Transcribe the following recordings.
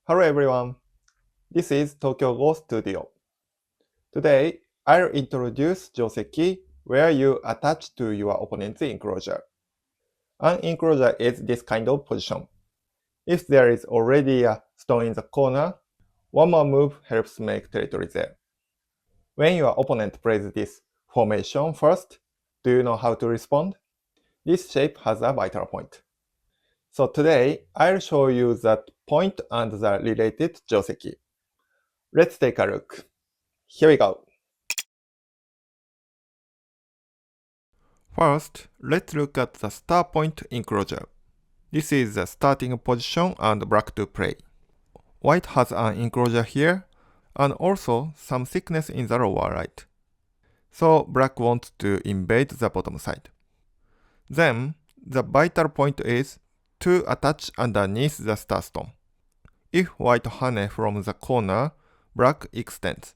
Hello everyone, this is Tokyo Go Studio. Today, I'll introduce Joseki where you attach to your opponent's enclosure. An enclosure is this kind of position. If there is already a stone in the corner, one more move helps make territory there. When your opponent plays this formation first, do you know how to respond? This shape has a vital point. So today, I'll show you that point and the related Joseki. Let's take a look. Here we go. First, let's look at the start point enclosure. This is the starting position and black to play. White has an enclosure here and also some thickness in the lower right. So black wants to invade the bottom side. Then, the vital point is to attach underneath the star stone. If white hane from the corner, black extends.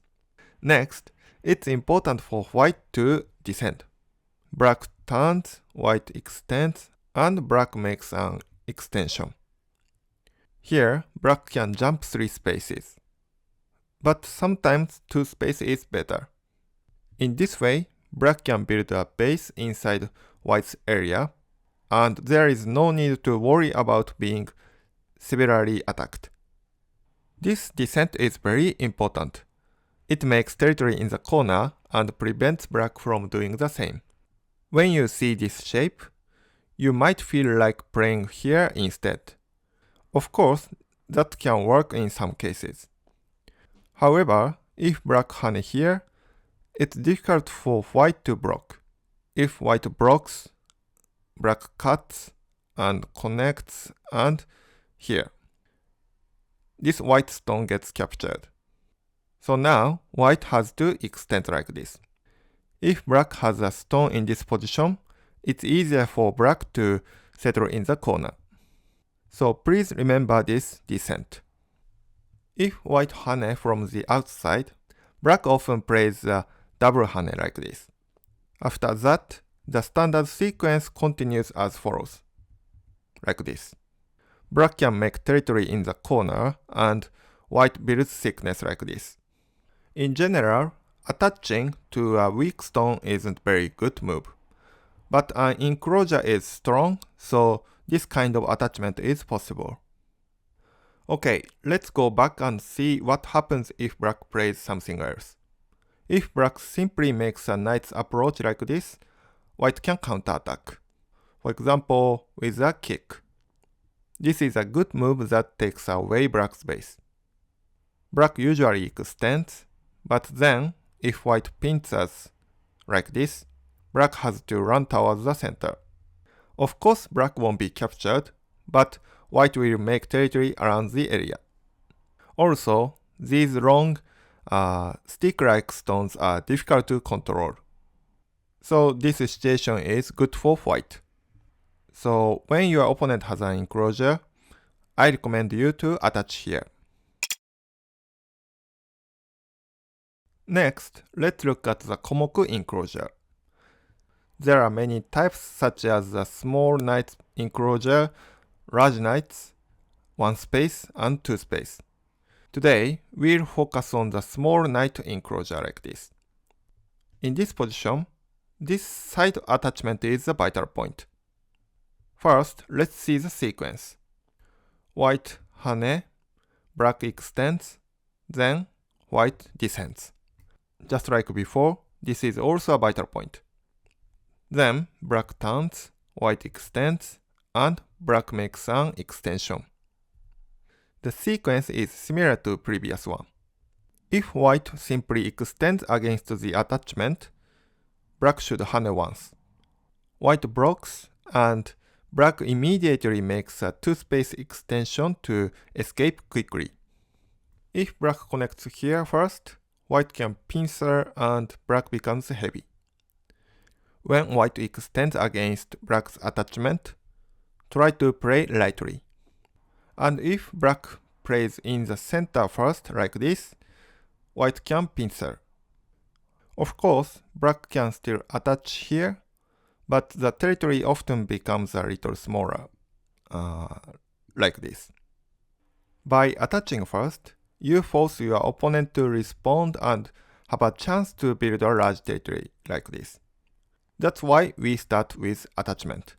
Next, it's important for white to descend. Black turns, white extends, and black makes an extension. Here, black can jump 3 spaces. But sometimes 2 spaces is better. In this way, black can build a base inside white's area, and there is no need to worry about being severely attacked. This descent is very important. It makes territory in the corner and prevents black from doing the same. When you see this shape, you might feel like playing here instead. Of course, that can work in some cases. However, if black hane here, it's difficult for white to block. If white blocks, black cuts and connects and here. This white stone gets captured. So now, white has to extend like this. If black has a stone in this position, it's easier for black to settle in the corner. So please remember this descent. If white hane from the outside, black often plays a double hane like this. After that, the standard sequence continues as follows. Like this. Black can make territory in the corner and white builds thickness like this. In general, attaching to a weak stone isn't a very good move. But an enclosure is strong, so this kind of attachment is possible. Okay, let's go back and see what happens if black plays something else. If black simply makes a knight's approach like this, white can counterattack. For example, with a kick. This is a good move that takes away black's base. Black usually extends, but then, if white pincers like this, black has to run towards the center. Of course, black won't be captured, but white will make territory around the area. Also, these long, stick-like stones are difficult to control. So this situation is good for white. So when your opponent has an enclosure, I recommend you to attach here. Next, let's look at the komoku enclosure. There are many types such as the small knight enclosure, large knights, 1 space and 2 space. Today, we'll focus on the small knight enclosure like this. In this position, this side attachment is the vital point. First, let's see the sequence. White hane, black extends, then white descends. Just like before, this is also a vital point. Then black turns, white extends, and black makes an extension. The sequence is similar to previous one. If white simply extends against the attachment, black should hane once. White blocks, and black immediately makes a 2-space extension to escape quickly. If black connects here first, white can pincer and black becomes heavy. When white extends against black's attachment, try to play lightly. And if black plays in the center first like this, white can pincer. Of course, black can still attach here, but the territory often becomes a little smaller, like this. By attaching first, you force your opponent to respond and have a chance to build a large territory like this. That's why we start with attachment.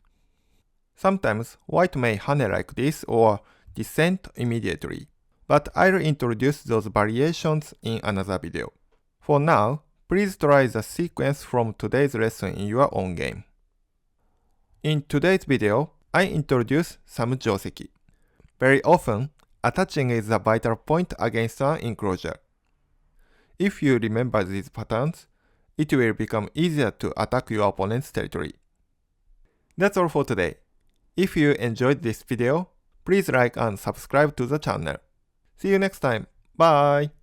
Sometimes white may hane like this or descend immediately, but I'll introduce those variations in another video. For now, please try the sequence from today's lesson in your own game. In today's video, I introduce some joseki. Very often, attaching is a vital point against an enclosure. If you remember these patterns, it will become easier to attack your opponent's territory. That's all for today. If you enjoyed this video, please like and subscribe to the channel. See you next time. Bye!